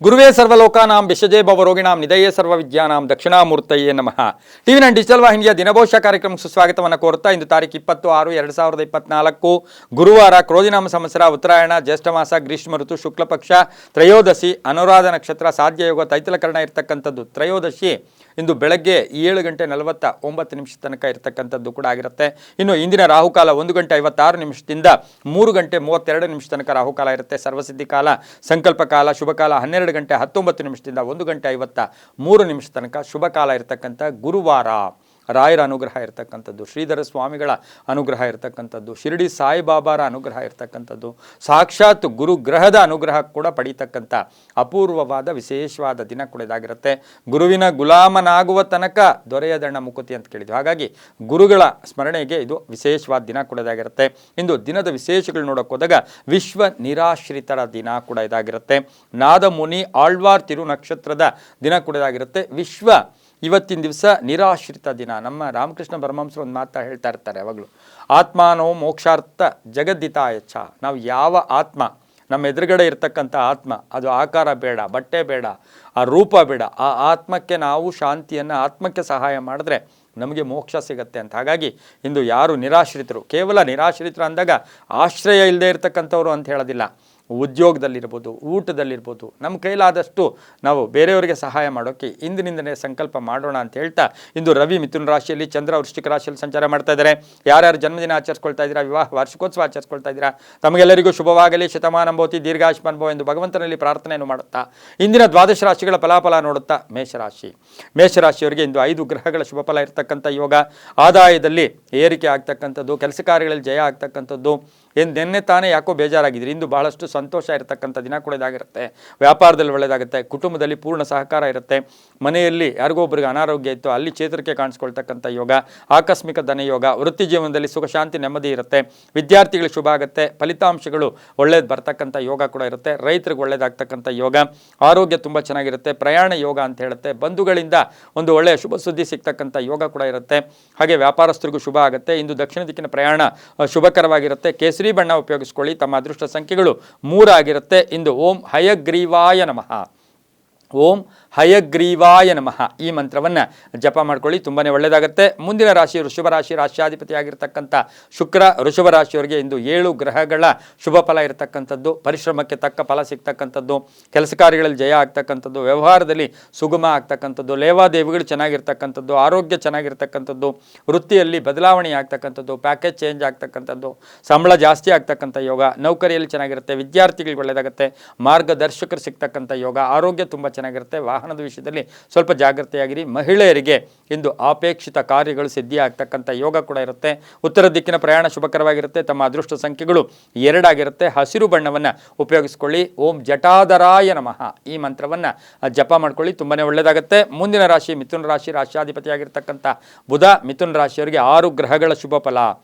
ಗುರುವೇ ಸರ್ವಲೋಕಾನಾಂ ವಿಷಜೇ ಭವರೋಗಿಣಾಂ ನಿಧಯೇ ಸರ್ವವಿದ್ಯಾನಾಂ ದಕ್ಷಿಣಾಮೂರ್ತಯೇ ನಮಃ. ಟಿವಿ9 ಡಿಜಿಟಲ್ ವಾಹಿನಿಯ ದಿನಭವಿಷ್ಯ ಕಾರ್ಯಕ್ರಮಕ್ಕೆ ಸುಸ್ವಾಗತವನ್ನು ಕೋರುತ್ತಾ ಇಂದು ತಾರೀಕು 20/6/2024 ಗುರುವಾರ ಕ್ರೋಧಿನಾಮ ಸಂವತ್ಸರ ಉತ್ತರಾಯಣ ಜ್ಯೇಷ್ಠ ಮಾಸ ಗ್ರೀಷ್ಮ ಋತು ಶುಕ್ಲ ಪಕ್ಷ ತ್ರಯೋದಶಿ ಅನುರಾಧ ನಕ್ಷತ್ರ ಸಾಧ್ಯ ಯೋಗ ತೈತಲಕರಣ ಇರತಕ್ಕಂಥದ್ದು. ತ್ರಯೋದಶಿ ಇಂದು ಬೆಳಗ್ಗೆ 7:49 ತನಕ ಇರತಕ್ಕಂಥದ್ದು ಕೂಡ ಆಗಿರುತ್ತೆ. ಇನ್ನು ಇಂದಿನ ರಾಹುಕಾಲ 1:56 3 ಗಂಟೆ 32 ತನಕ ರಾಹುಕಾಲ ಇರುತ್ತೆ. ಸರ್ವಸಿದ್ಧಿ ಕಾಲ, ಸಂಕಲ್ಪ ಕಾಲ, ಶುಭ ಕಾಲ 12:19 1:53 ತನಕ ಶುಭ ಕಾಲ ಇರತಕ್ಕಂಥ ಗುರುವಾರ. ರಾಯರ ಅನುಗ್ರಹ ಇರತಕ್ಕಂಥದ್ದು, ಶ್ರೀಧರ ಸ್ವಾಮಿಗಳ ಅನುಗ್ರಹ ಇರತಕ್ಕಂಥದ್ದು, ಶಿರಡಿ ಸಾಯಿಬಾಬಾರ ಅನುಗ್ರಹ ಇರತಕ್ಕಂಥದ್ದು, ಸಾಕ್ಷಾತ್ ಗುರುಗ್ರಹದ ಅನುಗ್ರಹ ಕೂಡ ಪಡೀತಕ್ಕಂಥ ಅಪೂರ್ವವಾದ ವಿಶೇಷವಾದ ದಿನ ಕೂಡ ಇದಾಗಿರುತ್ತೆ. ಗುರುವಿನ ಗುಲಾಮನಾಗುವ ತನಕ ದೊರೆಯದಣ್ಣ ಮುಕುತಿ ಅಂತ ಕೇಳಿದ್ವಿ. ಹಾಗಾಗಿ ಗುರುಗಳ ಸ್ಮರಣೆಗೆ ಇದು ವಿಶೇಷವಾದ ದಿನ ಕೂಡ ಇದಾಗಿರುತ್ತೆ. ಇಂದು ದಿನದ ವಿಶೇಷಗಳು ನೋಡೋಕೆ ಹೋದಾಗ ವಿಶ್ವ ನಿರಾಶ್ರಿತರ ದಿನ ಕೂಡ ಇದಾಗಿರುತ್ತೆ. ನಾದಮುನಿ ಆಳ್ವಾರ್ ತಿರು ನಕ್ಷತ್ರದ ದಿನ ಕೂಡ ಇದಾಗಿರುತ್ತೆ. ವಿಶ್ವ ಇವತ್ತಿನ ದಿವಸ ನಿರಾಶ್ರಿತ ದಿನ. ನಮ್ಮ ರಾಮಕೃಷ್ಣ ಪರಮಹಂಸರು ಒಂದು ಮಾತಾ ಹೇಳ್ತಾ ಇರ್ತಾರೆ ಯಾವಾಗಲೂ, ಆತ್ಮಾನೋ ಮೋಕ್ಷಾರ್ಥ ಜಗದ್ದಿತಾಯಚ್ಛ. ನಾವು ಯಾವ ಆತ್ಮ, ನಮ್ಮ ಎದುರುಗಡೆ ಇರ್ತಕ್ಕಂಥ ಆತ್ಮ, ಅದು ಆಕಾರ ಬೇಡ, ಬಟ್ಟೆ ಬೇಡ, ಆ ರೂಪ ಬೇಡ, ಆ ಆತ್ಮಕ್ಕೆ ನಾವು ಶಾಂತಿಯನ್ನು, ಆತ್ಮಕ್ಕೆ ಸಹಾಯ ಮಾಡಿದ್ರೆ ನಮಗೆ ಮೋಕ್ಷ ಸಿಗತ್ತೆ ಅಂತ. ಹಾಗಾಗಿ ಇಂದು ಯಾರು ನಿರಾಶ್ರಿತರು, ಕೇವಲ ನಿರಾಶ್ರಿತರು ಅಂದಾಗ ಆಶ್ರಯ ಇಲ್ಲದೆ ಇರತಕ್ಕಂಥವ್ರು ಅಂತ ಹೇಳೋದಿಲ್ಲ. ಉದ್ಯೋಗದಲ್ಲಿರ್ಬೋದು, ಊಟದಲ್ಲಿರ್ಬೋದು, ನಮ್ಮ ಕೈಲಾದಷ್ಟು ನಾವು ಬೇರೆಯವರಿಗೆ ಸಹಾಯ ಮಾಡೋಕ್ಕೆ ಇಂದಿನಿಂದಲೇ ಸಂಕಲ್ಪ ಮಾಡೋಣ ಅಂತ ಹೇಳ್ತಾ, ಇಂದು ರವಿ ಮಿಥುನ ರಾಶಿಯಲ್ಲಿ, ಚಂದ್ರ ವೃಶ್ಚಿಕ ರಾಶಿಯಲ್ಲಿ ಸಂಚಾರ ಮಾಡ್ತಾ ಇದ್ದಾರೆ. ಯಾರ್ಯಾರು ಜನ್ಮದಿನ ಆಚರಿಸ್ಕೊಳ್ತಾ ಇದ್ದೀರಾ, ವಿವಾಹ ವಾರ್ಷಿಕೋತ್ಸವ ಆಚರಿಸ್ಕೊಳ್ತಾ ಇದ್ದೀರಾ, ತಮಗೆಲ್ಲರಿಗೂ ಶುಭವಾಗಲಿ, ಶತಮಾನಂಭವತಿ, ದೀರ್ಘಾಯುಷ್ಮಾನ್ಭವ ಎಂದು ಭಗವಂತನಲ್ಲಿ ಪ್ರಾರ್ಥನೆಯನ್ನು ಮಾಡುತ್ತಾ ಇಂದಿನ ದ್ವಾದಶ ರಾಶಿಗಳ ಫಲಾಫಲ ನೋಡುತ್ತಾ ಮೇಷರಾಶಿಯವರಿಗೆ ಇಂದು 5 ಗ್ರಹಗಳ ಶುಭ ಫಲ ಇರತಕ್ಕಂಥ ಯೋಗ. ಆದಾಯದಲ್ಲಿ ಏರಿಕೆ ಆಗ್ತಕ್ಕಂಥದ್ದು, ಕೆಲಸ ಕಾರ್ಯಗಳಲ್ಲಿ ಜಯ ಆಗ್ತಕ್ಕಂಥದ್ದು. ನಿನ್ನೆ ತಾನೇ ಯಾಕೋ ಬೇಜಾರಾಗಿದ್ದೀರಿ, ಇಂದು ಬಹಳಷ್ಟು ಸಂತೋಷ ಇರತಕ್ಕಂಥ ದಿನ ಕೂಡ ಇದಾಗಿರುತ್ತೆ. ವ್ಯಾಪಾರದಲ್ಲಿ ಒಳ್ಳೆಯದಾಗುತ್ತೆ, ಕುಟುಂಬದಲ್ಲಿ ಪೂರ್ಣ ಸಹಕಾರ ಇರುತ್ತೆ. ಮನೆಯಲ್ಲಿ ಯಾರಿಗೋ ಒಬ್ಬರಿಗೆ ಅನಾರೋಗ್ಯ ಇತ್ತು, ಅಲ್ಲಿ ಚೇತರಿಕೆ ಕಾಣಿಸ್ಕೊಳ್ತಕ್ಕಂಥ ಯೋಗ. ಆಕಸ್ಮಿಕ ಧನ ಯೋಗ. ವೃತ್ತಿ ಜೀವನದಲ್ಲಿ ಸುಖ ಶಾಂತಿ ನೆಮ್ಮದಿ ಇರುತ್ತೆ. ವಿದ್ಯಾರ್ಥಿಗಳಿಗೆ ಶುಭ ಆಗುತ್ತೆ, ಫಲಿತಾಂಶಗಳು ಒಳ್ಳೇದು ಬರ್ತಕ್ಕಂಥ ಯೋಗ ಕೂಡ ಇರುತ್ತೆ. ರೈತರಿಗೆ ಒಳ್ಳೇದಾಗ್ತಕ್ಕಂಥ ಯೋಗ. ಆರೋಗ್ಯ ತುಂಬ ಚೆನ್ನಾಗಿರುತ್ತೆ. ಪ್ರಯಾಣ ಯೋಗ ಅಂತ ಹೇಳುತ್ತೆ. ಬಂಧುಗಳಿಂದ ಒಂದು ಒಳ್ಳೆಯ ಶುಭ ಸುದ್ದಿ ಸಿಗ್ತಕ್ಕಂಥ ಯೋಗ ಕೂಡ ಇರುತ್ತೆ. ಹಾಗೆ ವ್ಯಾಪಾರಸ್ಥರಿಗೂ ಶುಭ ಆಗುತ್ತೆ. ಇಂದು ದಕ್ಷಿಣ ದಿಕ್ಕಿನ ಪ್ರಯಾಣ ಶುಭಕರವಾಗಿರುತ್ತೆ. ಕೇಸರಿ ಬಣ್ಣ ಉಪಯೋಗಿಸ್ಕೊಳ್ಳಿ. ತಮ್ಮ ಅದೃಷ್ಟ ಸಂಖ್ಯೆಗಳು 3 ಆಗಿರುತ್ತೆ. ಇಂದು ಓಂ ಹಯಗ್ರೀವಾಯ ನಮಃ, ಓಂ ಹಯಗ್ರೀವಾಯ ನಮಃ ಈ ಮಂತ್ರವನ್ನು ಜಪ ಮಾಡ್ಕೊಳ್ಳಿ, ತುಂಬಾ ಒಳ್ಳೆಯದಾಗುತ್ತೆ. ಮುಂದಿನ ರಾಶಿ ವೃಷಭ ರಾಶಿ. ರಾಶ್ಯಾಧಿಪತಿ ಆಗಿರ್ತಕ್ಕಂಥ ಶುಕ್ರ ವೃಷಭ ರಾಶಿಯವರಿಗೆ ಇಂದು 7 ಗ್ರಹಗಳ ಶುಭ ಫಲ ಇರತಕ್ಕಂಥದ್ದು. ಪರಿಶ್ರಮಕ್ಕೆ ತಕ್ಕ ಫಲ ಸಿಗ್ತಕ್ಕಂಥದ್ದು, ಕೆಲಸ ಕಾರ್ಯಗಳಲ್ಲಿ ಜಯ ಆಗ್ತಕ್ಕಂಥದ್ದು, ವ್ಯವಹಾರದಲ್ಲಿ ಸುಗಮ ಆಗ್ತಕ್ಕಂಥದ್ದು, ಲೇವಾದೇವಿಗಳು ಚೆನ್ನಾಗಿರ್ತಕ್ಕಂಥದ್ದು, ಆರೋಗ್ಯ ಚೆನ್ನಾಗಿರ್ತಕ್ಕಂಥದ್ದು, ವೃತ್ತಿಯಲ್ಲಿ ಬದಲಾವಣೆ ಆಗ್ತಕ್ಕಂಥದ್ದು, ಪ್ಯಾಕೇಜ್ ಚೇಂಜ್ ಆಗ್ತಕ್ಕಂಥದ್ದು, ಸಂಬಳ ಜಾಸ್ತಿ ಆಗ್ತಕ್ಕಂಥ ಯೋಗ. ನೌಕರಿಯಲ್ಲಿ ಚೆನ್ನಾಗಿರುತ್ತೆ. ವಿದ್ಯಾರ್ಥಿಗಳಿಗೆ ಒಳ್ಳೆಯದಾಗುತ್ತೆ. ಮಾರ್ಗದರ್ಶಕರು ಸಿಗ್ತಕ್ಕಂಥ ಯೋಗ. ಆರೋಗ್ಯ ತುಂಬ ಚೆನ್ನಾಗಿರುತ್ತೆ. ವಾಹನದ ವಿಷಯದಲ್ಲಿ ಸ್ವಲ್ಪ ಜಾಗೃತೆಯಾಗಿರಿ. ಮಹಿಳೆಯರಿಗೆ ಇಂದು ಅಪೇಕ್ಷಿತ ಕಾರ್ಯಗಳು ಸಿದ್ಧಿ ಆಗ್ತಕ್ಕಂಥ ಯೋಗ ಕೂಡ ಇರುತ್ತೆ. ಉತ್ತರ ದಿಕ್ಕಿನ ಪ್ರಯಾಣ ಶುಭಕರವಾಗಿರುತ್ತೆ. ತಮ್ಮ ಅದೃಷ್ಟ ಸಂಖ್ಯೆಗಳು 2 ಆಗಿರುತ್ತೆ. ಹಸಿರು ಬಣ್ಣವನ್ನು ಉಪಯೋಗಿಸ್ಕೊಳ್ಳಿ. ಓಂ ಜಟಾಧರಾಯ ನಮಃ ಈ ಮಂತ್ರವನ್ನು ಜಪ ಮಾಡ್ಕೊಳ್ಳಿ, ತುಂಬಾ ಒಳ್ಳೆಯದಾಗುತ್ತೆ. ಮುಂದಿನ ರಾಶಿ ಮಿಥುನ ರಾಶಿ. ರಾಶ್ಯಾಧಿಪತಿಯಾಗಿರ್ತಕ್ಕಂಥ ಬುಧ ಮಿಥುನ ರಾಶಿಯವರಿಗೆ 6 ಗ್ರಹಗಳ ಶುಭ ಫಲ.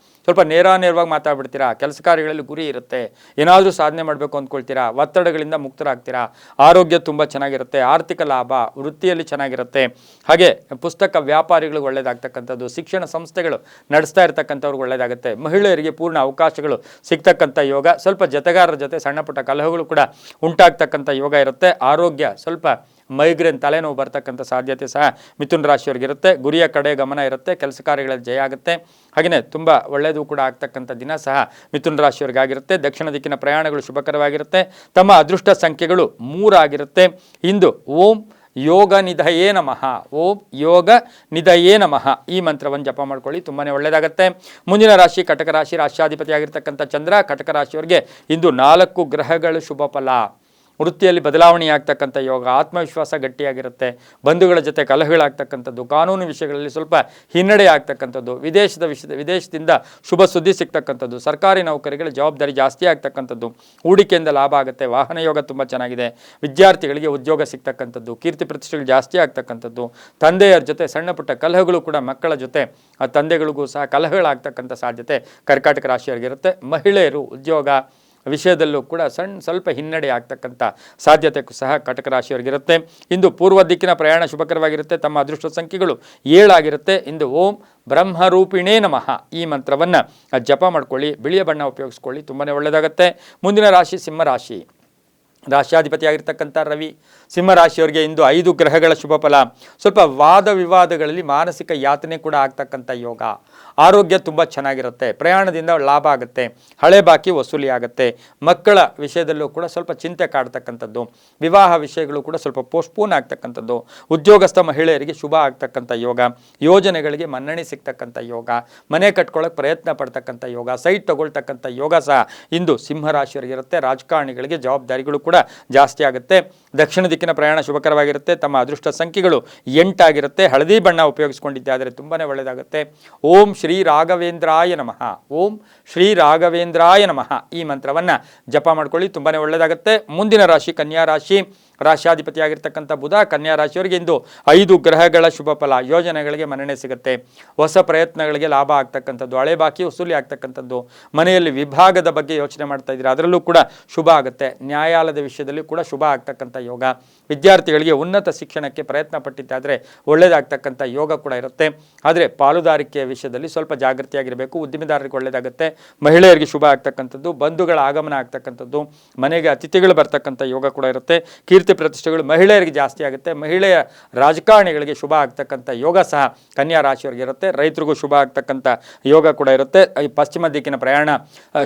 ಸ್ವಲ್ಪ ನೇರವಾಗಿ ಮಾತಾಡ್ಬಿಡ್ತೀರಾ. ಕೆಲಸ ಕಾರ್ಯಗಳಲ್ಲಿ ಗುರಿ ಇರುತ್ತೆ. ಏನಾದರೂ ಸಾಧನೆ ಮಾಡಬೇಕು ಅಂದ್ಕೊಳ್ತೀರಾ. ಒತ್ತಡಗಳಿಂದ ಮುಕ್ತರಾಗ್ತೀರಾ. ಆರೋಗ್ಯ ತುಂಬ ಚೆನ್ನಾಗಿರುತ್ತೆ. ಆರ್ಥಿಕ ಲಾಭ, ವೃತ್ತಿಯಲ್ಲಿ ಚೆನ್ನಾಗಿರುತ್ತೆ. ಹಾಗೆ ಪುಸ್ತಕ ವ್ಯಾಪಾರಿಗಳಿಗೆ ಒಳ್ಳೆಯದಾಗ್ತಕ್ಕಂಥದ್ದು, ಶಿಕ್ಷಣ ಸಂಸ್ಥೆಗಳು ನಡೆಸ್ತಾ ಇರ್ತಕ್ಕಂಥವ್ರಿಗೆ ಒಳ್ಳೆಯದಾಗುತ್ತೆ. ಮಹಿಳೆಯರಿಗೆ ಪೂರ್ಣ ಅವಕಾಶಗಳು ಸಿಗ್ತಕ್ಕಂಥ ಯೋಗ. ಸ್ವಲ್ಪ ಜತೆಗಾರರ ಜೊತೆ ಸಣ್ಣ ಪುಟ್ಟ ಕಲಹಗಳು ಕೂಡ ಉಂಟಾಗ್ತಕ್ಕಂಥ ಯೋಗ ಇರುತ್ತೆ. ಆರೋಗ್ಯ ಸ್ವಲ್ಪ ಮೈಗ್ರೇನ್, ತಲೆನೋವು ಬರ್ತಕ್ಕಂಥ ಸಾಧ್ಯತೆ ಸಹ ಮಿಥುನ ರಾಶಿಯವರಿಗಿರುತ್ತೆ. ಗುರಿಯ ಕಡೆ ಗಮನ ಇರುತ್ತೆ. ಕೆಲಸ ಕಾರ್ಯಗಳಲ್ಲಿ ಜಯ ಆಗುತ್ತೆ. ಹಾಗೆಯೇ ತುಂಬ ಒಳ್ಳೆಯದು ಕೂಡ ಆಗ್ತಕ್ಕಂಥ ದಿನ ಸಹ ಮಿಥುನ ರಾಶಿಯವರಿಗಾಗಿರುತ್ತೆ. ದಕ್ಷಿಣ ದಿಕ್ಕಿನ ಪ್ರಯಾಣಗಳು ಶುಭಕರವಾಗಿರುತ್ತೆ. ತಮ್ಮ ಅದೃಷ್ಟ ಸಂಖ್ಯೆಗಳು 3 ಆಗಿರುತ್ತೆ. ಇಂದು ಓಂ ಯೋಗ ನಿಧಯೇ ನಮಃ, ಓಂ ಯೋಗ ನಿಧಯೇ ನಮಃ ಈ ಮಂತ್ರವನ್ನು ಜಪ ಮಾಡ್ಕೊಳ್ಳಿ, ತುಂಬಾ ಒಳ್ಳೆಯದಾಗುತ್ತೆ. ಮುಂದಿನ ರಾಶಿ ಕಟಕ ರಾಶಿ. ರಾಶ್ಯಾಧಿಪತಿ ಆಗಿರ್ತಕ್ಕಂಥ ಚಂದ್ರ ಕಟಕ ರಾಶಿಯವರಿಗೆ ಇಂದು 4 ಗ್ರಹಗಳು ಶುಭ ಫಲ. ವೃತ್ತಿಯಲ್ಲಿ ಬದಲಾವಣೆ ಆಗ್ತಕ್ಕಂಥ ಯೋಗ. ಆತ್ಮವಿಶ್ವಾಸ ಗಟ್ಟಿಯಾಗಿರುತ್ತೆ. ಬಂಧುಗಳ ಜೊತೆ ಕಲಹಗಳಾಗ್ತಕ್ಕಂಥದ್ದು, ಕಾನೂನು ವಿಷಯಗಳಲ್ಲಿ ಸ್ವಲ್ಪ ಹಿನ್ನಡೆ ಆಗ್ತಕ್ಕಂಥದ್ದು, ವಿದೇಶದಿಂದ ಶುಭ ಸುದ್ದಿ ಸಿಗ್ತಕ್ಕಂಥದ್ದು, ಸರ್ಕಾರಿ ನೌಕರಿಗಳ ಜವಾಬ್ದಾರಿ ಜಾಸ್ತಿ ಆಗ್ತಕ್ಕಂಥದ್ದು, ಹೂಡಿಕೆಯಿಂದ ಲಾಭ ಆಗುತ್ತೆ. ವಾಹನ ಯೋಗ ತುಂಬ ಚೆನ್ನಾಗಿದೆ. ವಿದ್ಯಾರ್ಥಿಗಳಿಗೆ ಉದ್ಯೋಗ ಸಿಗ್ತಕ್ಕಂಥದ್ದು, ಕೀರ್ತಿ ಪ್ರತಿಷ್ಠೆಗಳು ಜಾಸ್ತಿ ಆಗ್ತಕ್ಕಂಥದ್ದು, ತಂದೆಯರ ಜೊತೆ ಸಣ್ಣ ಪುಟ್ಟ ಕಲಹಗಳು ಕೂಡ, ಮಕ್ಕಳ ಜೊತೆ ಆ ತಂದೆಗಳಿಗೂ ಸಹ ಕಲಹಗಳಾಗ್ತಕ್ಕಂಥ ಸಾಧ್ಯತೆ ಕರ್ಕಾಟಕ ರಾಶಿಯವರಿಗಿರುತ್ತೆ. ಮಹಿಳೆಯರು ಉದ್ಯೋಗ ವಿಷಯದಲ್ಲೂ ಕೂಡ ಸ್ವಲ್ಪ ಹಿನ್ನಡೆ ಆಗ್ತಕ್ಕಂಥ ಸಾಧ್ಯತೆ ಸಹ ಕಟಕ ರಾಶಿಯವರಿಗಿರುತ್ತೆ. ಇಂದು ಪೂರ್ವ ದಿಕ್ಕಿನ ಪ್ರಯಾಣ ಶುಭಕರವಾಗಿರುತ್ತೆ. ತಮ್ಮ ಅದೃಷ್ಟ ಸಂಖ್ಯೆಗಳು 7 ಆಗಿರುತ್ತೆ. ಇಂದು ಓಂ ಬ್ರಹ್ಮರೂಪಿಣೇ ನಮಃ ಈ ಮಂತ್ರವನ್ನು ಜಪ ಮಾಡ್ಕೊಳ್ಳಿ, ಬಿಳಿಯ ಬಣ್ಣ ಉಪಯೋಗಿಸ್ಕೊಳ್ಳಿ, ತುಂಬಾ ಒಳ್ಳೆಯದಾಗುತ್ತೆ. ಮುಂದಿನ ರಾಶಿ ಸಿಂಹರಾಶಿ. ರಾಶ್ಯಾಧಿಪತಿಯಾಗಿರ್ತಕ್ಕಂಥ ರವಿ. ಸಿಂಹರಾಶಿಯವರಿಗೆ ಇಂದು 5 ಗ್ರಹಗಳ ಶುಭ ಫಲ. ಸ್ವಲ್ಪ ವಾದ ವಿವಾದಗಳಲ್ಲಿ ಮಾನಸಿಕ ಯಾತನೆ ಕೂಡ ಆಗ್ತಕ್ಕಂಥ ಯೋಗ. ಆರೋಗ್ಯ ತುಂಬ ಚೆನ್ನಾಗಿರುತ್ತೆ. ಪ್ರಯಾಣದಿಂದ ಲಾಭ ಆಗುತ್ತೆ. ಹಳೆ ಬಾಕಿ ವಸೂಲಿ ಆಗುತ್ತೆ. ಮಕ್ಕಳ ವಿಷಯದಲ್ಲೂ ಕೂಡ ಸ್ವಲ್ಪ ಚಿಂತೆ ಕಾಡ್ತಕ್ಕಂಥದ್ದು. ವಿವಾಹ ವಿಷಯಗಳು ಕೂಡ ಸ್ವಲ್ಪ ಪೋಸ್ಟ್ಪೋನ್ ಆಗ್ತಕ್ಕಂಥದ್ದು. ಉದ್ಯೋಗಸ್ಥ ಮಹಿಳೆಯರಿಗೆ ಶುಭ ಆಗ್ತಕ್ಕಂಥ ಯೋಗ. ಯೋಜನೆಗಳಿಗೆ ಮನ್ನಣೆ ಸಿಗ್ತಕ್ಕಂಥ ಯೋಗ. ಮನೆ ಕಟ್ಕೊಳ್ಳೋಕೆ ಪ್ರಯತ್ನ ಪಡ್ತಕ್ಕಂಥ ಯೋಗ. ಸೈಟ್ ತಗೊಳ್ತಕ್ಕಂಥ ಯೋಗ ಸಹ ಇಂದು ಸಿಂಹರಾಶಿಯವರಿಗಿರುತ್ತೆ. ರಾಜಕಾರಣಿಗಳಿಗೆ ಜವಾಬ್ದಾರಿಗಳು ಕೂಡ ಜಾಸ್ತಿ ಆಗುತ್ತೆ. ದಕ್ಷಿಣ ದಿಕ್ಕಿನ ಪ್ರಯಾಣ ಶುಭಕರವಾಗಿರುತ್ತೆ. ತಮ್ಮ ಅದೃಷ್ಟ ಸಂಖ್ಯೆಗಳು 8 ಆಗಿರುತ್ತೆ. ಹಳದಿ ಬಣ್ಣ ಉಪಯೋಗಿಸಿಕೊಂಡಿದ್ದಾದರೆ ತುಂಬಾ ಒಳ್ಳೆಯದಾಗುತ್ತೆ. ಓಂ ಶ್ರೀ ರಾಘವೇಂದ್ರಾಯ ನಮಃ. ಓಂ ಶ್ರೀ ರಾಘವೇಂದ್ರಾಯ ನಮಃ ಈ ಮಂತ್ರವನ್ನು ಜಪ ಮಾಡ್ಕೊಳ್ಳಿ, ತುಂಬಾ ಒಳ್ಳೆಯದಾಗುತ್ತೆ. ಮುಂದಿನ ರಾಶಿ ಕನ್ಯಾ ರಾಶಿ. ರಾಶ್ಯಾಧಿಪತಿಯಾಗಿರ್ತಕ್ಕಂಥ ಬುಧ. ಕನ್ಯಾ ರಾಶಿಯವರಿಗೆ ಇಂದು 5 ಗ್ರಹಗಳ ಶುಭ ಫಲ. ಯೋಜನೆಗಳಿಗೆ ಮನ್ನಣೆ ಸಿಗುತ್ತೆ. ಹೊಸ ಪ್ರಯತ್ನಗಳಿಗೆ ಲಾಭ ಆಗ್ತಕ್ಕಂಥದ್ದು. ಹಳೆ ಬಾಕಿ ವಸೂಲಿ ಆಗ್ತಕ್ಕಂಥದ್ದು. ಮನೆಯಲ್ಲಿ ವಿಭಾಗದ ಬಗ್ಗೆ ಯೋಚನೆ ಮಾಡ್ತಾ ಇದ್ದೀರಾ, ಅದರಲ್ಲೂ ಕೂಡ ಶುಭ ಆಗುತ್ತೆ. ನ್ಯಾಯಾಲಯದ ವಿಷಯದಲ್ಲಿ ಕೂಡ ಶುಭ ಆಗ್ತಕ್ಕಂಥ ಯೋಗ. ವಿದ್ಯಾರ್ಥಿಗಳಿಗೆ ಉನ್ನತ ಶಿಕ್ಷಣಕ್ಕೆ ಪ್ರಯತ್ನ ಪಟ್ಟಿದ್ದಾದರೆ ಒಳ್ಳೆಯದಾಗ್ತಕ್ಕಂಥ ಯೋಗ ಕೂಡ ಇರುತ್ತೆ. ಆದರೆ ಪಾಲುದಾರಿಕೆಯ ವಿಷಯದಲ್ಲಿ ಸ್ವಲ್ಪ ಜಾಗೃತಿಯಾಗಿರಬೇಕು. ಉದ್ದಿಮೆದಾರರಿಗೆ ಒಳ್ಳೆಯದಾಗುತ್ತೆ. ಮಹಿಳೆಯರಿಗೆ ಶುಭ ಆಗ್ತಕ್ಕಂಥದ್ದು. ಬಂಧುಗಳ ಆಗಮನ ಆಗ್ತಕ್ಕಂಥದ್ದು. ಮನೆಗೆ ಅತಿಥಿಗಳು ಬರ್ತಕ್ಕಂಥ ಯೋಗ ಕೂಡ ಇರುತ್ತೆ. ಕೀರ್ತಿ ಪ್ರತಿಷ್ಠೆಗಳು ಮಹಿಳೆಯರಿಗೆ ಜಾಸ್ತಿ ಆಗುತ್ತೆ. ಮಹಿಳೆಯ ರಾಜಕಾರಣಿಗಳಿಗೆ ಶುಭ ಆಗ್ತಕ್ಕಂಥ ಯೋಗ ಸಹ ಕನ್ಯಾ ರಾಶಿಯವರಿಗೆ ಇರುತ್ತೆ. ರೈತರಿಗೂ ಶುಭ ಆಗ್ತಕ್ಕಂಥ ಯೋಗ ಕೂಡ ಇರುತ್ತೆ. ಪಶ್ಚಿಮ ದಿಕ್ಕಿನ ಪ್ರಯಾಣ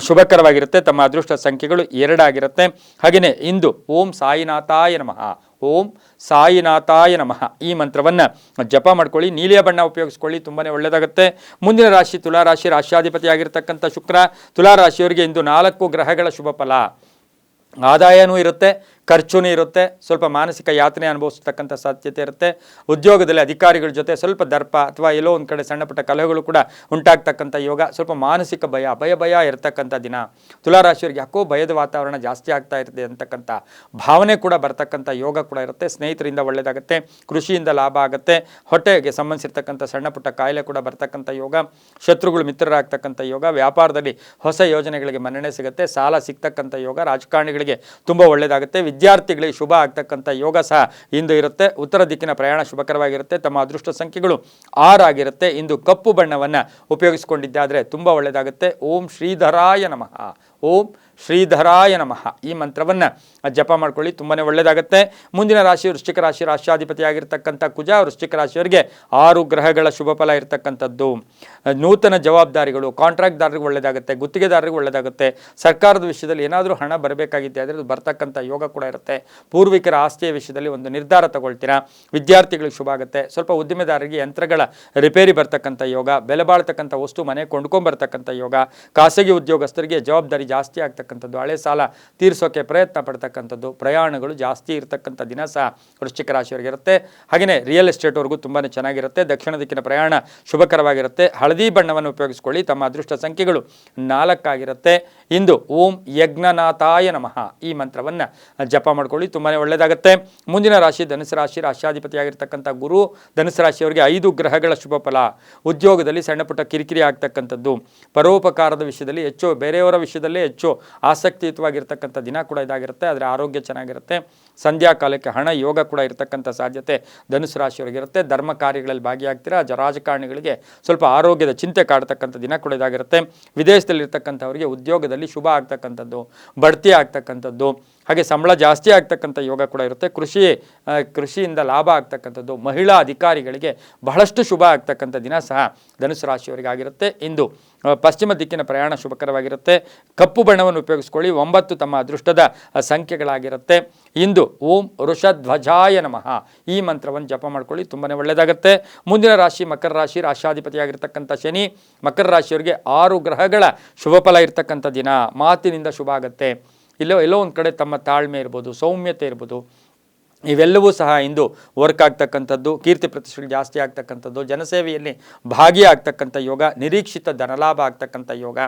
ಶುಭಕರವಾಗಿರುತ್ತೆ. ತಮ್ಮ ಅದೃಷ್ಟ ಸಂಖ್ಯೆಗಳು 2 ಆಗಿರುತ್ತೆ. ಹಾಗೆಯೇ ಇಂದು ಓಂ ಸಾಯಿನಾಥಾಯ ನಮಃ. ಓಂ ಸಾಯಿನಾಥಾಯ ನಮಃ ಈ ಮಂತ್ರವನ್ನು ಜಪ ಮಾಡ್ಕೊಳ್ಳಿ. ನೀಲಿಯ ಬಣ್ಣ ಉಪಯೋಗಿಸ್ಕೊಳ್ಳಿ, ತುಂಬಾ ಒಳ್ಳೆಯದಾಗುತ್ತೆ. ಮುಂದಿನ ರಾಶಿ ತುಲಾರಾಶಿ. ರಾಶ್ಯಾಧಿಪತಿಯಾಗಿರ್ತಕ್ಕಂಥ ಶುಕ್ರ. ತುಲಾರಾಶಿಯವರಿಗೆ ಇಂದು 4 ಗ್ರಹಗಳ ಶುಭ ಫಲ. ಆದಾಯನೂ ಇರುತ್ತೆ, ಖರ್ಚುನೂ ಇರುತ್ತೆ. ಸ್ವಲ್ಪ ಮಾನಸಿಕ ಯಾತನೆ ಅನುಭವಿಸ್ತಕ್ಕಂಥ ಸಾಧ್ಯತೆ ಇರುತ್ತೆ. ಉದ್ಯೋಗದಲ್ಲಿ ಅಧಿಕಾರಿಗಳ ಜೊತೆ ಸ್ವಲ್ಪ ದರ್ಪ ಅಥವಾ ಎಲ್ಲೋ ಒಂದು ಕಡೆ ಸಣ್ಣ ಪುಟ್ಟ ಕಲಹಗಳು ಕೂಡ ಉಂಟಾಗ್ತಕ್ಕಂಥ ಯೋಗ. ಸ್ವಲ್ಪ ಮಾನಸಿಕ ಭಯ ಇರತಕ್ಕಂಥ ದಿನ. ತುಲಾರಾಶಿಯವರಿಗೆ ಯಾಕೋ ಭಯದ ವಾತಾವರಣ ಜಾಸ್ತಿ ಆಗ್ತಾ ಇರುತ್ತೆ ಅಂತಕ್ಕಂಥ ಭಾವನೆ ಕೂಡ ಬರ್ತಕ್ಕಂಥ ಯೋಗ ಕೂಡ ಇರುತ್ತೆ. ಸ್ನೇಹಿತರಿಂದ ಒಳ್ಳೆಯದಾಗುತ್ತೆ. ಕೃಷಿಯಿಂದ ಲಾಭ ಆಗುತ್ತೆ. ಹೊಟ್ಟೆಗೆ ಸಂಬಂಧಿಸಿರ್ತಕ್ಕಂಥ ಸಣ್ಣ ಪುಟ್ಟ ಕಾಯಿಲೆ ಕೂಡ ಬರ್ತಕ್ಕಂಥ ಯೋಗ. ಶತ್ರುಗಳು ಮಿತ್ರರಾಗ್ತಕ್ಕಂಥ ಯೋಗ. ವ್ಯಾಪಾರದಲ್ಲಿ ಹೊಸ ಯೋಜನೆಗಳಿಗೆ ಮನ್ನಣೆ ಸಿಗುತ್ತೆ. ಸಾಲ ಸಿಗ್ತಕ್ಕಂಥ ಯೋಗ. ರಾಜಕಾರಣಿಗಳಿಗೆ ತುಂಬ ಒಳ್ಳೆಯದಾಗುತ್ತೆ. ವಿದ್ಯಾರ್ಥಿಗಳಿಗೆ ಶುಭ ಆಗ್ತಕ್ಕಂಥ ಯೋಗ ಸಹ ಇಂದು ಇರುತ್ತೆ. ಉತ್ತರ ದಿಕ್ಕಿನ ಪ್ರಯಾಣ ಶುಭಕರವಾಗಿರುತ್ತೆ. ತಮ್ಮ ಅದೃಷ್ಟ ಸಂಖ್ಯೆಗಳು 6 ಆಗಿರುತ್ತೆ. ಇಂದು ಕಪ್ಪು ಬಣ್ಣವನ್ನು ಉಪಯೋಗಿಸಿಕೊಂಡಿದ್ದಾದರೆ ತುಂಬ ಒಳ್ಳೆಯದಾಗುತ್ತೆ. ಓಂ ಶ್ರೀಧರಾಯ ನಮಃ. ಓಂ ಶ್ರೀಧರಾಯ ನಮಃ ಈ ಮಂತ್ರವನ್ನು ಜಪ ಮಾಡ್ಕೊಳ್ಳಿ, ತುಂಬಾ ಒಳ್ಳೆಯದಾಗುತ್ತೆ. ಮುಂದಿನ ರಾಶಿ ವೃಶ್ಚಿಕ ರಾಶಿ. ರಾಶ್ಯಾಧಿಪತಿಯಾಗಿರ್ತಕ್ಕಂಥ ಕುಜ. ವೃಶ್ಚಿಕ ರಾಶಿಯವರಿಗೆ 6 ಗ್ರಹಗಳ ಶುಭ ಫಲ ಇರತಕ್ಕಂಥದ್ದು. ನೂತನ ಜವಾಬ್ದಾರಿಗಳು. ಕಾಂಟ್ರಾಕ್ಟ್ದಾರರಿಗೆ ಒಳ್ಳೆಯದಾಗುತ್ತೆ. ಗುತ್ತಿಗೆದಾರರಿಗೆ ಒಳ್ಳೆಯದಾಗುತ್ತೆ. ಸರ್ಕಾರದ ವಿಷಯದಲ್ಲಿ ಏನಾದರೂ ಹಣ ಬರಬೇಕಾಗಿದ್ದೆ ಆದರೆ ಅದು ಬರ್ತಕ್ಕಂಥ ಯೋಗ ಕೂಡ ಇರುತ್ತೆ. ಪೂರ್ವಿಕರ ಆಸ್ತಿಯ ವಿಷಯದಲ್ಲಿ ಒಂದು ನಿರ್ಧಾರ ತಗೊಳ್ತೀರಾ. ವಿದ್ಯಾರ್ಥಿಗಳಿಗೆ ಶುಭ ಆಗುತ್ತೆ. ಸ್ವಲ್ಪ ಉದ್ದಿಮೆದಾರರಿಗೆ ಯಂತ್ರಗಳ ರಿಪೇರಿ ಬರ್ತಕ್ಕಂಥ ಯೋಗ. ಬೆಲೆ ಬಾಳ್ತಕ್ಕಂಥ ವಸ್ತು ಮನೆ ಕೊಂಡ್ಕೊಂಬರ್ತಕ್ಕಂಥ ಯೋಗ. ಖಾಸಗಿ ಉದ್ಯೋಗಸ್ಥರಿಗೆ ಜವಾಬ್ದಾರಿ ಜಾಸ್ತಿ ಆಗ್ತಕ್ಕಂಥದ್ದು. ಹಳೆ ಸಾಲ ತೀರಿಸೋಕೆ ಪ್ರಯತ್ನ ಪಡ್ತಕ್ಕಂಥದ್ದು. ಪ್ರಯಾಣಗಳು ಜಾಸ್ತಿ ಇರತಕ್ಕಂಥ ದಿನ ಸಹ ವೃಶ್ಚಿಕ ರಾಶಿಯವರಿಗೆ ಇರುತ್ತೆ. ಹಾಗೆಯೇ ರಿಯಲ್ ಎಸ್ಟೇಟ್ವರೆಗೂ ತುಂಬಾ ಚೆನ್ನಾಗಿರುತ್ತೆ. ದಕ್ಷಿಣ ದಿಕ್ಕಿನ ಪ್ರಯಾಣ ಶುಭಕರವಾಗಿರುತ್ತೆ. ಹಳದಿ ಬಣ್ಣವನ್ನು ಉಪಯೋಗಿಸ್ಕೊಳ್ಳಿ. ತಮ್ಮ ಅದೃಷ್ಟ ಸಂಖ್ಯೆಗಳು 4 ಆಗಿರುತ್ತೆ. ಇಂದು ಓಂ ಯಜ್ಞನಾಥಾಯ ನಮಃ ಈ ಮಂತ್ರವನ್ನು ಜಪ ಮಾಡ್ಕೊಳ್ಳಿ, ತುಂಬಾ ಒಳ್ಳೆಯದಾಗುತ್ತೆ. ಮುಂದಿನ ರಾಶಿ ಧನುಸು ರಾಶಿ. ರಾಶ್ಯಾಧಿಪತಿಯಾಗಿರ್ತಕ್ಕಂಥ ಗುರು. ಧನುಸು ರಾಶಿಯವರಿಗೆ 5 ಗ್ರಹಗಳ ಶುಭ ಫಲ. ಉದ್ಯೋಗದಲ್ಲಿ ಸಣ್ಣ ಪುಟ್ಟ ಕಿರಿಕಿರಿ ಆಗ್ತಕ್ಕಂಥದ್ದು. ಪರೋಪಕಾರದ ವಿಷಯದಲ್ಲಿ ಹೆಚ್ಚು, ಬೇರೆಯವರ ವಿಷಯದಲ್ಲೇ ಹೆಚ್ಚು ಆಸಕ್ತಿಯುತವಾಗಿರ್ತಕ್ಕಂಥ ದಿನ ಕೂಡ ಇದಾಗಿರುತ್ತೆ. ಆದರೆ ಆರೋಗ್ಯ ಚೆನ್ನಾಗಿರುತ್ತೆ. ಸಂಧ್ಯಾ ಕಾಲಕ್ಕೆ ಹಣ ಯೋಗ ಕೂಡ ಇರತಕ್ಕಂಥ ಸಾಧ್ಯತೆ ಧನುಸು ರಾಶಿಯವರಿಗಿರುತ್ತೆ. ಧರ್ಮ ಕಾರ್ಯಗಳಲ್ಲಿ ಭಾಗಿಯಾಗ್ತೀರಾ. ರಾಜಕಾರಣಿಗಳಿಗೆ ಸ್ವಲ್ಪ ಆರೋಗ್ಯದ ಚಿಂತೆ ಕಾಡ್ತಕ್ಕಂಥ ದಿನ ಕೂಡ ಇದಾಗಿರುತ್ತೆ. ವಿದೇಶದಲ್ಲಿರ್ತಕ್ಕಂಥವರಿಗೆ ಉದ್ಯೋಗದಲ್ಲಿ ಶುಭ ಆಗ್ತಕ್ಕಂಥದ್ದು, ಬಡ್ತಿ ಆಗ್ತಕ್ಕಂಥದ್ದು, ಹಾಗೆ ಸಂಬಳ ಜಾಸ್ತಿ ಆಗ್ತಕ್ಕಂಥ ಯೋಗ ಕೂಡ ಇರುತ್ತೆ. ಕೃಷಿಯಿಂದ ಲಾಭ ಆಗ್ತಕ್ಕಂಥದ್ದು. ಮಹಿಳಾ ಅಧಿಕಾರಿಗಳಿಗೆ ಬಹಳಷ್ಟು ಶುಭ ಆಗ್ತಕ್ಕಂಥ ದಿನ ಸಹ ಧನುಸು ರಾಶಿಯವರಿಗೆ ಆಗಿರುತ್ತೆ. ಇಂದು ಪಶ್ಚಿಮ ದಿಕ್ಕಿನ ಪ್ರಯಾಣ ಶುಭಕರವಾಗಿರುತ್ತೆ. ಕಪ್ಪು ಬಣ್ಣವನ್ನು ಉಪಯೋಗಿಸ್ಕೊಳ್ಳಿ. 9 ತಮ್ಮ ಅದೃಷ್ಟದ ಸಂಖ್ಯೆಗಳಾಗಿರುತ್ತೆ. ಇಂದು ಓಂ ವೃಷಧ್ವಜಾಯ ನಮಃ ಈ ಮಂತ್ರವನ್ನು ಜಪ ಮಾಡ್ಕೊಳ್ಳಿ, ತುಂಬಾ ಒಳ್ಳೆಯದಾಗುತ್ತೆ. ಮುಂದಿನ ರಾಶಿ ಮಕರ ರಾಶಿ. ರಾಶ್ಯಾಧಿಪತಿಯಾಗಿರ್ತಕ್ಕಂಥ ಶನಿ. ಮಕರ ರಾಶಿಯವರಿಗೆ 6 ಗ್ರಹಗಳ ಶುಭ ಫಲ ಇರ್ತಕ್ಕಂಥ ದಿನ. ಮಾತಿನಿಂದ ಶುಭ ಆಗುತ್ತೆ. ಎಲ್ಲೋ ಒಂದು ಕಡೆ ತಮ್ಮ ತಾಳ್ಮೆ ಇರ್ಬೋದು, ಸೌಮ್ಯತೆ ಇರ್ಬೋದು, ಇವೆಲ್ಲವೂ ಸಹ ಇಂದು ವರ್ಕ್ ಆಗ್ತಕ್ಕಂಥದ್ದು. ಕೀರ್ತಿ ಪ್ರತಿಷ್ಠೆಗಳು ಜಾಸ್ತಿ ಆಗ್ತಕ್ಕಂಥದ್ದು. ಜನಸೇವೆಯಲ್ಲಿ ಭಾಗಿಯಾಗ್ತಕ್ಕಂಥ ಯೋಗ. ನಿರೀಕ್ಷಿತ ಧನಲಾಭ ಆಗ್ತಕ್ಕಂಥ ಯೋಗ.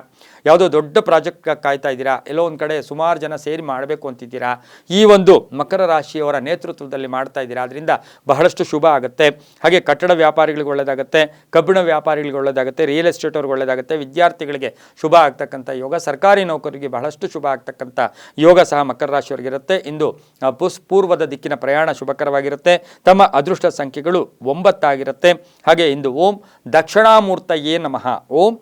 ಯಾವುದೋ ದೊಡ್ಡ ಪ್ರಾಜೆಕ್ಟ್ ಕಾಯ್ತಾ ಇದ್ದೀರಾ, ಎಲ್ಲೋ ಒಂದು ಕಡೆ ಸುಮಾರು ಜನ ಸೇರಿ ಮಾಡಬೇಕು ಅಂತಿದ್ದೀರಾ, ಈ ಒಂದು ಮಕರ ರಾಶಿಯವರ ನೇತೃತ್ವದಲ್ಲಿ ಮಾಡ್ತಾ ಇದ್ದೀರಾ, ಅದರಿಂದ ಬಹಳಷ್ಟು ಶುಭ ಆಗುತ್ತೆ. ಹಾಗೆ ಕಟ್ಟಡ ವ್ಯಾಪಾರಿಗಳಿಗೆ ಒಳ್ಳೆಯದಾಗುತ್ತೆ. ಕಬ್ಬಿಣ ವ್ಯಾಪಾರಿಗಳಿಗೆ ಒಳ್ಳೆಯದಾಗುತ್ತೆ. ರಿಯಲ್ ಎಸ್ಟೇಟ್ ಅವ್ರಿಗೆ ಒಳ್ಳೆಯದಾಗುತ್ತೆ. ವಿದ್ಯಾರ್ಥಿಗಳಿಗೆ ಶುಭ ಆಗ್ತಕ್ಕಂಥ ಯೋಗ. ಸರ್ಕಾರಿ ನೌಕರಿಗೆ ಬಹಳಷ್ಟು ಶುಭ ಆಗ್ತಕ್ಕಂಥ ಯೋಗ ಸಹ ಮಕರ ರಾಶಿಯವರಿಗಿರುತ್ತೆ. ಇಂದು ಪೂರ್ವದ ದಿಕ್ಕಿನ ಪ್ರಯಾಣ ಶುಭಕರವಾಗಿರುತ್ತೆ. ತಮ್ಮ ಅದೃಷ್ಟ ಸಂಖ್ಯೆಗಳು 9 ಆಗಿರುತ್ತೆ. ಹಾಗೆ ಇಂದು ಓಂ ದಕ್ಷಿಣಾಮೂರ್ತಯೇ ನಮಃ, ಓಂ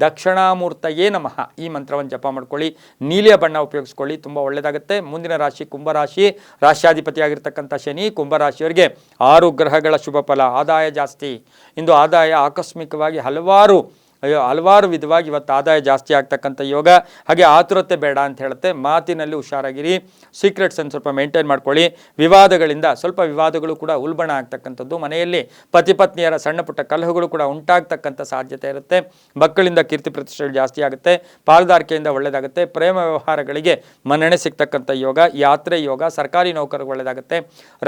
ದಕ್ಷಿಣಾಮೂರ್ತಯೇ ನಮಃ ಈ ಮಂತ್ರವನ್ನು ಜಪ ಮಾಡ್ಕೊಳ್ಳಿ. ನೀಲಿಯ ಬಣ್ಣ ಉಪಯೋಗಿಸ್ಕೊಳ್ಳಿ, ತುಂಬ ಒಳ್ಳೆಯದಾಗುತ್ತೆ. ಮುಂದಿನ ರಾಶಿ ಕುಂಭರಾಶಿ, ರಾಶ್ಯಾಧಿಪತಿ ಆಗಿರ್ತಕ್ಕಂಥ ಶನಿ. ಕುಂಭರಾಶಿಯವರಿಗೆ 6 ಗ್ರಹಗಳ ಶುಭ ಫಲ. ಆದಾಯ ಜಾಸ್ತಿ. ಇಂದು ಆದಾಯ ಆಕಸ್ಮಿಕವಾಗಿ ಹಲವಾರು ವಿಧವಾಗಿ ಇವತ್ತು ಆದಾಯ ಜಾಸ್ತಿ ಆಗ್ತಕ್ಕಂಥ ಯೋಗ. ಹಾಗೆ ಆತುರತೆ ಬೇಡ ಅಂತ ಹೇಳುತ್ತೆ. ಮಾತಿನಲ್ಲಿ ಹುಷಾರಾಗಿರಿ, ಸೀಕ್ರೆಟ್ಸನ್ನು ಸ್ವಲ್ಪ ಮೇಂಟೈನ್ ಮಾಡ್ಕೊಳ್ಳಿ. ವಿವಾದಗಳಿಂದ ಸ್ವಲ್ಪ ವಿವಾದಗಳು ಕೂಡ ಉಲ್ಬಣ ಆಗ್ತಕ್ಕಂಥದ್ದು. ಮನೆಯಲ್ಲಿ ಪತಿ ಪತ್ನಿಯರ ಸಣ್ಣ ಪುಟ್ಟ ಕಲಹಗಳು ಕೂಡ ಉಂಟಾಗ್ತಕ್ಕಂಥ ಸಾಧ್ಯತೆ ಇರುತ್ತೆ. ಮಕ್ಕಳಿಂದ ಕೀರ್ತಿ ಪ್ರತಿಷ್ಠೆಗಳು ಜಾಸ್ತಿ ಆಗುತ್ತೆ. ಪಾಲುದಾರಿಕೆಯಿಂದ ಒಳ್ಳೆಯದಾಗುತ್ತೆ. ಪ್ರೇಮ ವ್ಯವಹಾರಗಳಿಗೆ ಮನ್ನಣೆ ಸಿಗ್ತಕ್ಕಂಥ ಯೋಗ. ಯಾತ್ರೆ ಯೋಗ. ಸರ್ಕಾರಿ ನೌಕರಿಗೆ ಒಳ್ಳೆಯದಾಗುತ್ತೆ.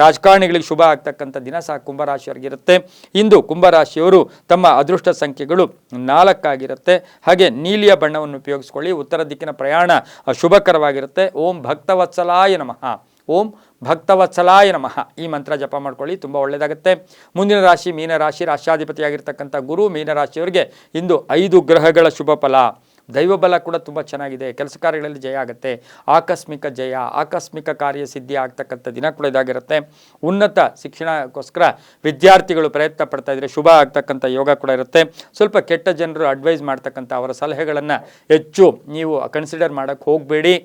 ರಾಜಕಾರಣಿಗಳಿಗೆ ಶುಭ ಆಗ್ತಕ್ಕಂಥ ದಿನ ಸಹ ಕುಂಭರಾಶಿಯವರಿಗಿರುತ್ತೆ. ಇಂದು ಕುಂಭರಾಶಿಯವರು ತಮ್ಮ ಅದೃಷ್ಟ ಸಂಖ್ಯೆಗಳು 4 ಆಗಿರುತ್ತೆ. ಹಾಗೆ ನೀಲಿಯ ಬಣ್ಣವನ್ನು ಉಪಯೋಗಿಸ್ಕೊಳ್ಳಿ. ಉತ್ತರ ದಿಕ್ಕಿನ ಪ್ರಯಾಣ ಶುಭಕರವಾಗಿರುತ್ತೆ. ಓಂ ಭಕ್ತವತ್ಸಲಾಯ ನಮಃ, ಓಂ ಭಕ್ತವತ್ಸಲಾಯ ನಮಃ ಈ ಮಂತ್ರ ಜಪ ಮಾಡ್ಕೊಳ್ಳಿ, ತುಂಬ ಒಳ್ಳೆಯದಾಗುತ್ತೆ. ಮುಂದಿನ ರಾಶಿ ಮೀನರಾಶಿ, ರಾಶ್ಯಾಧಿಪತಿಯಾಗಿರ್ತಕ್ಕಂಥ ಗುರು. ಮೀನರಾಶಿಯವರಿಗೆ ಇಂದು 5 ಗ್ರಹಗಳ ಶುಭ ಫಲ. ದೈವಬಲ ಕೂಡ ತುಂಬ ಚೆನ್ನಾಗಿದೆ. ಕೆಲಸ ಕಾರ್ಯಗಳಲ್ಲಿ ಜಯ ಆಗುತ್ತೆ. ಆಕಸ್ಮಿಕ ಜಯ, ಆಕಸ್ಮಿಕ ಕಾರ್ಯಸಿದ್ಧಿ ಆಗ್ತಕ್ಕಂಥ ದಿನ ಕೂಡ ಇದಾಗಿರುತ್ತೆ. ಉನ್ನತ ಶಿಕ್ಷಣಕ್ಕೋಸ್ಕರ ವಿದ್ಯಾರ್ಥಿಗಳು ಪ್ರಯತ್ನ ಪಡ್ತಾ ಇದ್ರೆ ಶುಭ ಆಗ್ತಕ್ಕಂಥ ಯೋಗ ಕೂಡ ಇರುತ್ತೆ. ಸ್ವಲ್ಪ ಕೆಟ್ಟ ಜನರು ಅಡ್ವೈಸ್ ಮಾಡ್ತಕ್ಕಂಥ ಅವರ ಸಲಹೆಗಳನ್ನು ಹೆಚ್ಚು ನೀವು ಕನ್ಸಿಡರ್ ಮಾಡೋಕ್ಕೆ ಹೋಗಬೇಡಿ.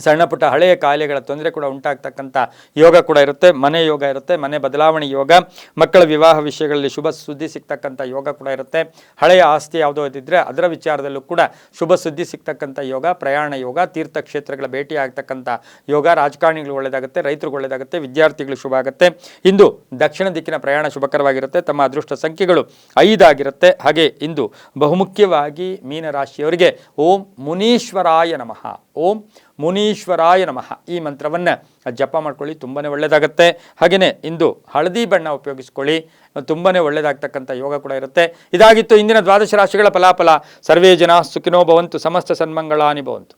ಸಣ್ಣ ಪುಟ್ಟ ಹಳೆಯ ಕಾಯಿಲೆಗಳ ತೊಂದರೆ ಕೂಡ ಉಂಟಾಗ್ತಕ್ಕಂಥ ಯೋಗ ಕೂಡ ಇರುತ್ತೆ. ಮನೆ ಯೋಗ ಇರುತ್ತೆ, ಮನೆ ಬದಲಾವಣೆ ಯೋಗ. ಮಕ್ಕಳ ವಿವಾಹ ವಿಷಯಗಳಲ್ಲಿ ಶುಭ ಸುದ್ದಿ ಸಿಗ್ತಕ್ಕಂಥ ಯೋಗ ಕೂಡ ಇರುತ್ತೆ. ಹಳೆಯ ಆಸ್ತಿ ಯಾವುದೋ ಇದ್ದಿದ್ರೆ ಅದರ ವಿಚಾರದಲ್ಲೂ ಕೂಡ ಶುಭ ಸುದ್ದಿ ಸಿಗ್ತಕ್ಕಂಥ ಯೋಗ. ಪ್ರಯಾಣ ಯೋಗ, ತೀರ್ಥಕ್ಷೇತ್ರಗಳ ಭೇಟಿ ಆಗ್ತಕ್ಕಂಥ ಯೋಗ. ರಾಜಕಾರಣಿಗಳು ಒಳ್ಳೆಯದಾಗುತ್ತೆ, ರೈತರಿಗೆ ಒಳ್ಳೆಯದಾಗುತ್ತೆ, ವಿದ್ಯಾರ್ಥಿಗಳು ಶುಭ ಆಗುತ್ತೆ. ಇಂದು ದಕ್ಷಿಣ ದಿಕ್ಕಿನ ಪ್ರಯಾಣ ಶುಭಕರವಾಗಿರುತ್ತೆ. ತಮ್ಮ ಅದೃಷ್ಟ ಸಂಖ್ಯೆಗಳು 5 ಆಗಿರುತ್ತೆ. ಹಾಗೆ ಇಂದು ಬಹುಮುಖ್ಯವಾಗಿ ಮೀನರಾಶಿಯವರಿಗೆ ಓಂ ಮುನೀಶ್ವರಾಯ ನಮಃ, ಓಂ ಮುನೀಶ್ವರಾಯ ನಮಃ ಈ ಮಂತ್ರವನ್ನು ಜಪ ಮಾಡ್ಕೊಳ್ಳಿ, ತುಂಬಾ ಒಳ್ಳೆಯದಾಗುತ್ತೆ. ಹಾಗೆಯೇ ಇಂದು ಹಳದಿ ಬಣ್ಣ ಉಪಯೋಗಿಸ್ಕೊಳ್ಳಿ, ತುಂಬಾ ಒಳ್ಳೆಯದಾಗ್ತಕ್ಕಂಥ ಯೋಗ ಕೂಡ ಇರುತ್ತೆ. ಇದಾಗಿತ್ತು ಇಂದಿನ ದ್ವಾದಶ ರಾಶಿಗಳ ಫಲಾಫಲ. ಸರ್ವೇ ಜನ ಸುಖಿನೋ ಭವಂತು, ಸಮಸ್ತ ಸನ್ಮಂಗಳಾನಿ ಭವಂತು.